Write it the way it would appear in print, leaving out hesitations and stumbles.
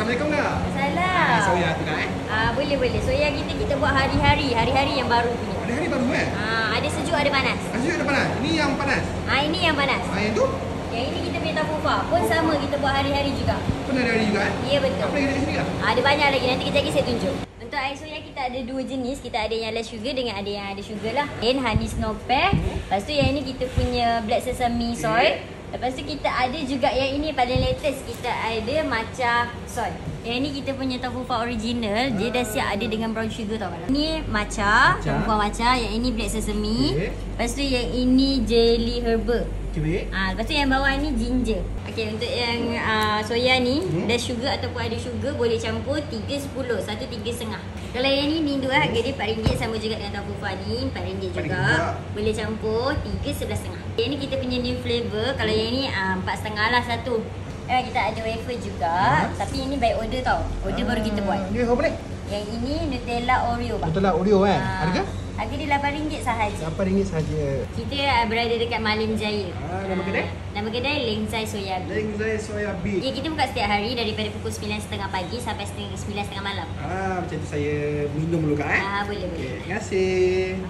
Assalamualaikum kak. Salam. Soya tu kak Boleh. Soya kita buat hari-hari yang baru punya. Hari-hari baru Ada sejuk, ada panas. Sejuk ada panas. Ini yang panas. Ini yang panas. Yang tu? Yang ini kita punya tofu fa pun sama, kita buat hari-hari juga. Pun hari-hari juga Ya, betul. Apa lagi ada di sini kak? Ada banyak lagi, nanti kejap lagi saya tunjuk. Untuk air soya kita ada dua jenis. Kita ada yang less sugar dengan ada yang ada sugar lah. Honey snow pear. Lepas tu yang ini kita punya black sesame soy. Lepas tu kita ada juga yang ini paling latest. Kita ada matcha soy. Yang ini kita punya tofu fa original. Dia dah siap ada dengan brown sugar tau. Ini matcha, tofu fa matcha. Yang ini black sesame. Lepas tu yang ini jelly herbal. Lepas tu yang bawah ni ginger. Okey, untuk yang soya ni ada sugar ataupun ada sugar boleh campur 3-10, satu 3,5. Kalau yang ni tu harga dia RM4 sama juga dengan tofu fa ni, RM4 juga. Boleh campur 3-11,5. Yang ni kita punya new flavor. Kalau yang ni 4,5 lah satu. Kita ada wafer juga, tapi ini by order tau. Order baru kita buat. Ni apa ni? Yang ini Nutella Oreo bang. Nutella Oreo Harga? Harga dia RM8 sahaja. RM8 sahaja. Kita berada dekat Malim Jaya. Nama kedai? Nama kedai Leng Zai Soya Bean. Leng Zai Soya Bean. Ya, kita buka setiap hari daripada pukul 9.30 pagi sampai 9.30 malam. Macam tu saya minum dulu kak Boleh. Terima kasih.